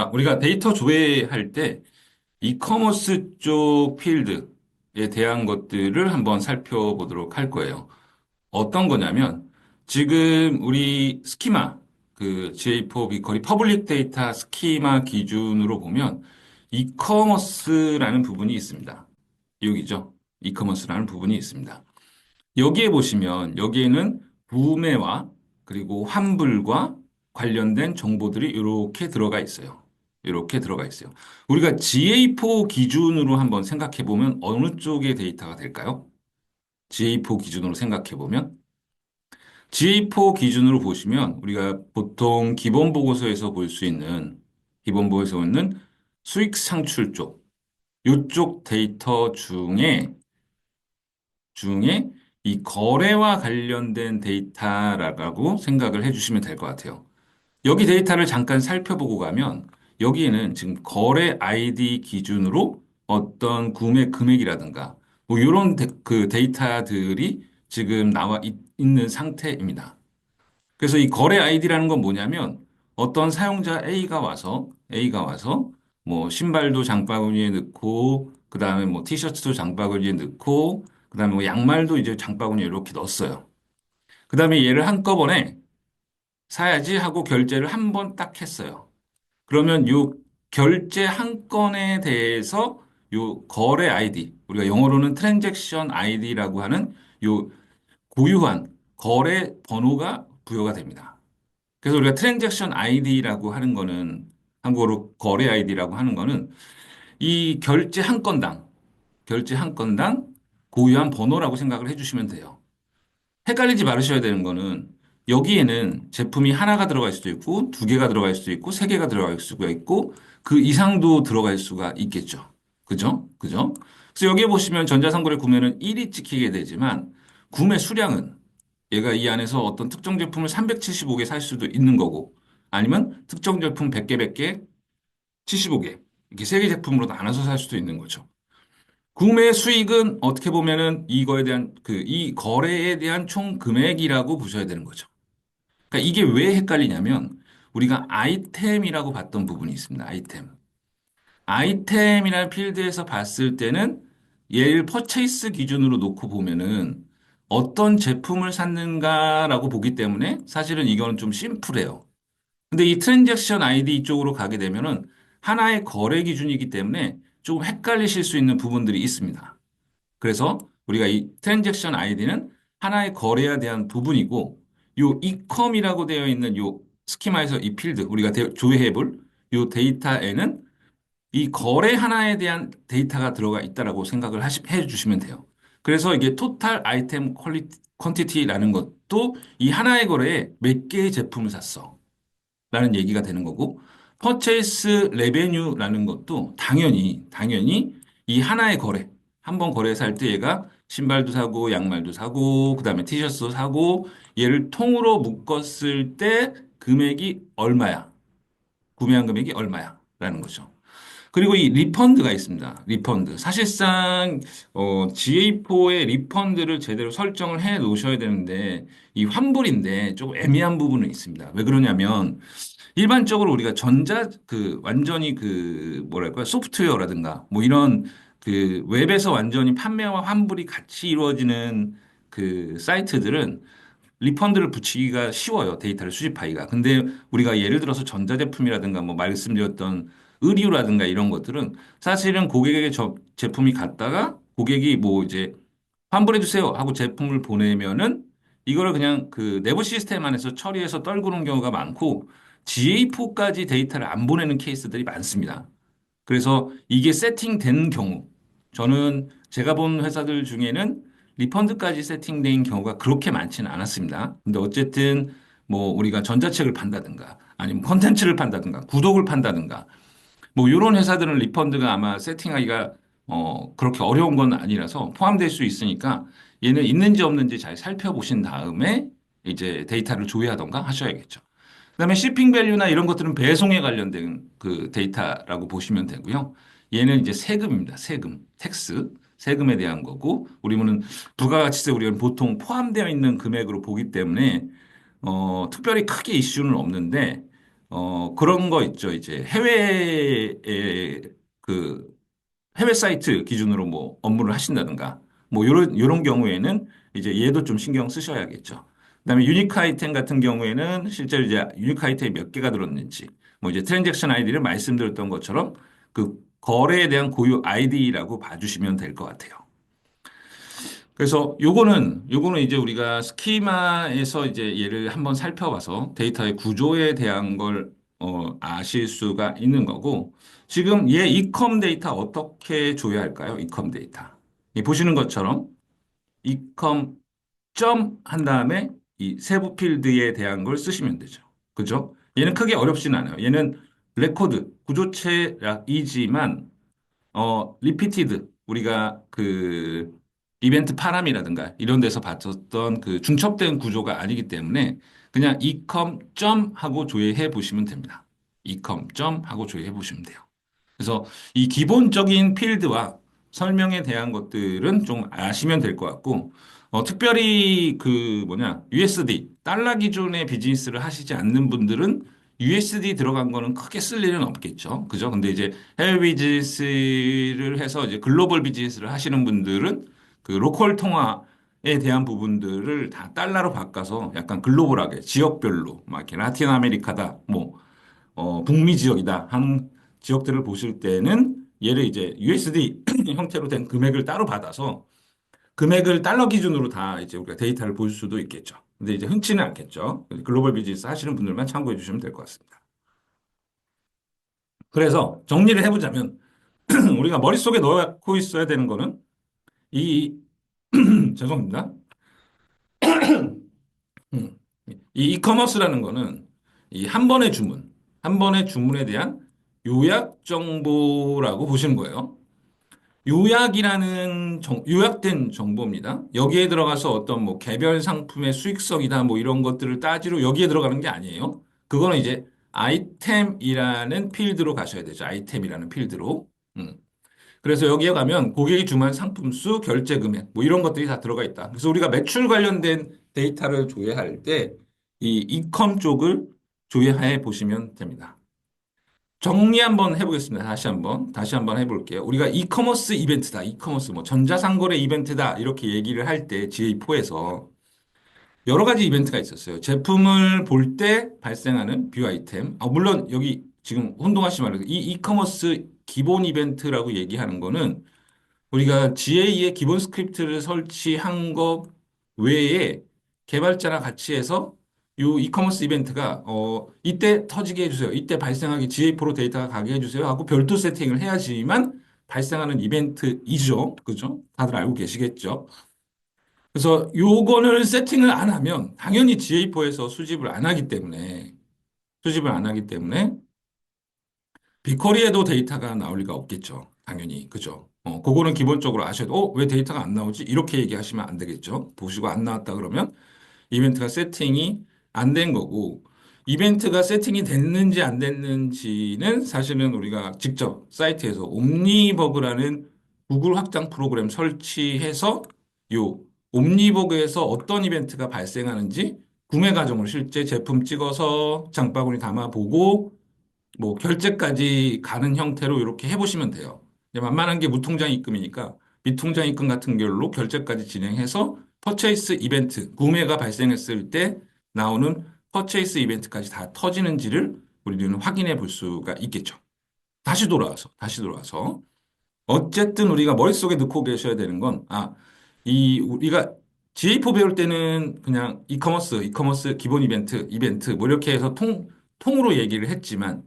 우리가 데이터 조회할 때 이커머스 쪽 필드에 대한 것들을 한번 살펴보도록 할 거예요. 어떤 거냐면 지금 우리 스키마 그 GA4 비커리 퍼블릭 데이터 스키마 기준으로 보면 이커머스라는 부분이 있습니다. 여기죠. 이커머스라는 부분이 있습니다. 여기에 보시면 여기에는 구매와 그리고 환불과 관련된 정보들이 이렇게 들어가 있어요. 이렇게 들어가 있어요. 우리가 GA4 기준으로 한번 생각해 보면 어느 쪽의 데이터가 될까요? GA4 기준으로 생각해 보면 GA4 기준으로 보시면 우리가 보통 기본 보고서에서 볼 수 있는 기본 보고서에 있는 수익 창출 쪽 이쪽 데이터 중에 이 거래와 관련된 데이터라고 생각을 해주시면 될 것 같아요. 여기 데이터를 잠깐 살펴보고 가면 여기에는 지금 거래 아이디 기준으로 어떤 구매 금액이라든가 뭐 이런 그 데이터들이 지금 있는 상태입니다. 그래서 이 거래 아이디라는 건 뭐냐면 어떤 사용자 A가 와서 뭐 신발도 장바구니에 넣고 그다음에 뭐 티셔츠도 장바구니에 넣고 그다음에 뭐 양말도 이제 장바구니에 이렇게 넣었어요. 그다음에 얘를 한꺼번에 사야지 하고 결제를 한 번 딱 했어요. 그러면 요 결제 한 건에 대해서 요 거래 아이디, 우리가 영어로는 트랜잭션 아이디라고 하는 요 고유한 거래 번호가 부여가 됩니다. 그래서 우리가 트랜잭션 아이디라고 하는 거는 한국어로 거래 아이디라고 하는 거는 이 결제 한 건당 고유한 번호라고 생각을 해주시면 돼요. 헷갈리지 말으셔야 되는 거는 여기에는 제품이 하나가 들어갈 수도 있고 두 개가 들어갈 수도 있고 세 개가 들어갈 수가 있고 그 이상도 들어갈 수가 있겠죠. 그죠? 그죠? 그래서 여기에 보시면 전자상거래 구매는 1이 찍히게 되지만 구매 수량은 얘가 이 안에서 어떤 특정 제품을 375개 살 수도 있는 거고 아니면 특정 제품 100개, 100개, 75개 이렇게 세 개 제품으로 나눠서 살 수도 있는 거죠. 구매 수익은 어떻게 보면은 이거에 대한 이 거래에 대한 총 금액이라고 보셔야 되는 거죠. 그러니까 이게 왜 헷갈리냐면 우리가 아이템이라고 봤던 부분이 있습니다. 아이템. 아이템이라는 필드에서 봤을 때는 얘를 퍼체이스 기준으로 놓고 보면은 어떤 제품을 샀는가라고 보기 때문에 사실은 이거는 좀 심플해요. 근데 이 트랜잭션 아이디 쪽으로 가게 되면은 하나의 거래 기준이기 때문에 조금 헷갈리실 수 있는 부분들이 있습니다. 그래서 우리가 이 트랜잭션 아이디는 하나의 거래에 대한 부분이고 요 이컴이라고 되어 있는 요 스키마에서 이 필드 우리가 조회해 볼 요 데이터에는 이 거래 하나에 대한 데이터가 들어가 있다라고 생각을 해 주시면 돼요. 그래서 이게 토탈 아이템 퀄리티라는 것도 이 하나의 거래에 몇 개의 제품을 샀어. 라는 얘기가 되는 거고, 퍼체이스 레베뉴라는 것도 당연히 이 하나의 거래, 한 번 거래해서 할 때 얘가 신발도 사고, 양말도 사고, 그 다음에 티셔츠도 사고, 얘를 통으로 묶었을 때 금액이 얼마야? 구매한 금액이 얼마야? 라는 거죠. 그리고 이 리펀드가 있습니다. 리펀드. 사실상 GA4의 리펀드를 제대로 설정을 해 놓으셔야 되는데 이 환불인데 조금 애매한 부분은 있습니다. 왜 그러냐면 일반적으로 우리가 완전히 뭐랄까 소프트웨어라든가 뭐 이런 그 웹에서 완전히 판매와 환불이 같이 이루어지는 그 사이트들은 리펀드를 붙이기가 쉬워요. 데이터를 수집하기가. 근데 우리가 예를 들어서 전자제품이라든가 뭐 말씀드렸던 의류라든가 이런 것들은 사실은 고객에게 제품이 갔다가 고객이 뭐 이제 환불해 주세요 하고 제품을 보내면은 이거를 그냥 그 내부 시스템 안에서 처리해서 떨구는 경우가 많고 GA4까지 데이터를 안 보내는 케이스들이 많습니다. 그래서 이게 세팅된 경우, 저는 제가 본 회사들 중에는 리펀드까지 세팅된 경우가 그렇게 많지는 않았습니다. 근데 어쨌든 뭐 우리가 전자책을 판다든가 아니면 콘텐츠를 판다든가 구독을 판다든가 뭐 이런 회사들은 리펀드가 아마 세팅하기가 그렇게 어려운 건 아니라서 포함될 수 있으니까 얘는 있는지 없는지 잘 살펴보신 다음에 이제 데이터를 조회하던가 하셔야겠죠. 그다음에 shipping 밸류나 이런 것들은 배송에 관련된 그 데이터라고 보시면 되고요. 얘는 이제 세금입니다. 세금, 텍스, 세금에 대한 거고 우리는 부가가치세 우리는 보통 포함되어 있는 금액으로 보기 때문에 특별히 크게 이슈는 없는데 그런 거 있죠. 이제 해외에 그 해외 사이트 기준으로 뭐 업무를 하신다든가 뭐 요런 경우에는 이제 얘도 좀 신경 쓰셔야겠죠. 그다음에 유니크 아이템 같은 경우에는 실제로 이제 유니크 아이템이 몇 개가 들었는지 뭐 이제 트랜잭션 아이디를 말씀드렸던 것처럼 그 거래에 대한 고유 아이디라고 봐주시면 될 것 같아요. 그래서 요거는 이제 우리가 스키마에서 이제 얘를 한번 살펴봐서 데이터의 구조에 대한 걸 아실 수가 있는 거고 지금 얘 이컴 데이터 어떻게 조회할까요? 이컴 데이터. 이 보시는 것처럼 이컴 점 한 다음에 이 세부 필드에 대한 걸 쓰시면 되죠. 그죠? 얘는 크게 어렵진 않아요. 얘는 레코드 구조체이지만 리피티드 우리가 그 이벤트 파람이라든가 이런 데서 봤었던 그 중첩된 구조가 아니기 때문에 그냥 이컴 점 하고 조회해 보시면 됩니다. 이컴 점 하고 조회해 보시면 돼요. 그래서 이 기본적인 필드와 설명에 대한 것들은 좀 아시면 될 것 같고, 특별히 그 뭐냐, USD, 달러 기준의 비즈니스를 하시지 않는 분들은 USD 들어간 거는 크게 쓸 일은 없겠죠. 그죠? 근데 이제 해외 비즈니스를 해서 이제 글로벌 비즈니스를 하시는 분들은 그 로컬 통화에 대한 부분들을 다 달러로 바꿔서 약간 글로벌하게 지역별로 막 이렇게 라틴 아메리카다, 뭐 북미 지역이다 하는 지역들을 보실 때는 얘를 이제 USD 형태로 된 금액을 따로 받아서 금액을 달러 기준으로 다 이제 우리가 데이터를 볼 수도 있겠죠. 근데 이제 흔치는 않겠죠. 글로벌 비즈니스 하시는 분들만 참고해 주시면 될 것 같습니다. 그래서 정리를 해보자면 우리가 머릿속에 넣고 있어야 되는 거는 이 죄송합니다. 음, 이 이커머스라는 거는 이 한 번의 주문, 한 번의 주문에 대한 요약 정보라고 보시는 거예요. 요약된 정보입니다. 여기에 들어가서 어떤 뭐 개별 상품의 수익성이다 뭐 이런 것들을 따지러 여기에 들어가는 게 아니에요. 그거는 이제 아이템이라는 필드로 가셔야 되죠. 아이템이라는 필드로. 그래서 여기에 가면 고객이 주문한 상품 수, 결제 금액 뭐 이런 것들이 다 들어가 있다. 그래서 우리가 매출 관련된 데이터를 조회할 때 이 이컴 쪽을 조회해 보시면 됩니다. 정리 한번 해보겠습니다. 다시 한번 해볼게요. 우리가 이커머스 이벤트다. 이커머스 뭐 전자상거래 이벤트다. 이렇게 얘기를 할 때 GA4에서 여러 가지 이벤트가 있었어요. 제품을 볼 때 발생하는 뷰 아이템. 물론 여기 지금 혼동하시지 말고 이 이커머스 기본 이벤트라고 얘기하는 거는 우리가 GA의 기본 스크립트를 설치한 것 외에 개발자랑 같이 해서 이 이커머스 이벤트가 이때 터지게 해주세요. 이때 발생하게 GA4로 데이터가 가게 해주세요. 하고 별도 세팅을 해야지만 발생하는 이벤트이죠. 그죠? 다들 알고 계시겠죠? 그래서 요거를 세팅을 안 하면 당연히 GA4에서 수집을 안 하기 때문에 빅쿼리에도 데이터가 나올 리가 없겠죠. 당연히. 그죠? 그거는 기본적으로 아셔야 돼. 왜 데이터가 안 나오지? 이렇게 얘기하시면 안 되겠죠. 보시고 안 나왔다 그러면 이벤트가 세팅이 안 된 거고, 이벤트가 세팅이 됐는지 안 됐는지는 사실은 우리가 직접 사이트에서 옴니버그라는 구글 확장 프로그램 설치해서 요 옴니버그에서 어떤 이벤트가 발생하는지 구매 과정을 실제 제품 찍어서 장바구니 담아보고 뭐 결제까지 가는 형태로 이렇게 해보시면 돼요. 이제 만만한 게 무통장 입금이니까 미통장 입금 같은 경우로 결제까지 진행해서 퍼체이스 이벤트, 구매가 발생했을 때 나오는 퍼체이스 이벤트까지 다 터지는지를 우리는 확인해 볼 수가 있겠죠. 다시 돌아와서. 어쨌든 우리가 머릿속에 넣고 계셔야 되는 건, 우리가 GA4 배울 때는 그냥 이커머스 기본 이벤트, 뭐 이렇게 해서 통으로 얘기를 했지만,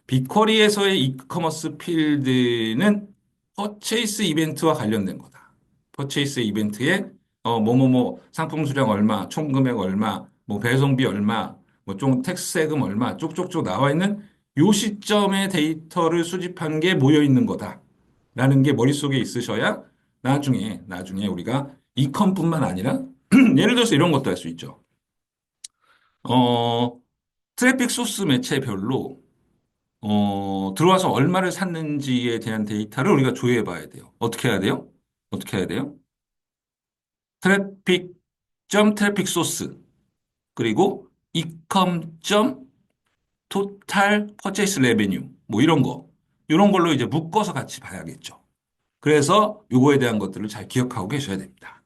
빅쿼리에서의 이커머스 필드는 퍼체이스 이벤트와 관련된 거다. 퍼체이스 이벤트에, 뭐뭐뭐 상품 수량 얼마, 총 금액 얼마, 뭐 배송비 얼마, 뭐 좀 텍스 세금 얼마, 쪽쪽쪽 나와 있는 요 시점의 데이터를 수집한 게 모여 있는 거다라는 게 머릿속에 있으셔야 나중에 우리가 이컴뿐만 아니라 예를 들어서 이런 것도 할 수 있죠. 어, 트래픽 소스 매체별로 들어와서 얼마를 샀는지에 대한 데이터를 우리가 조회해 봐야 돼요. 어떻게 해야 돼요? 어떻게 해야 돼요? 트래픽 소스 그리고 이컴 토탈 퍼체이스 레베뉴 뭐 이런 걸로 이제 묶어서 같이 봐야겠죠. 그래서 요거에 대한 것들을 잘 기억하고 계셔야 됩니다.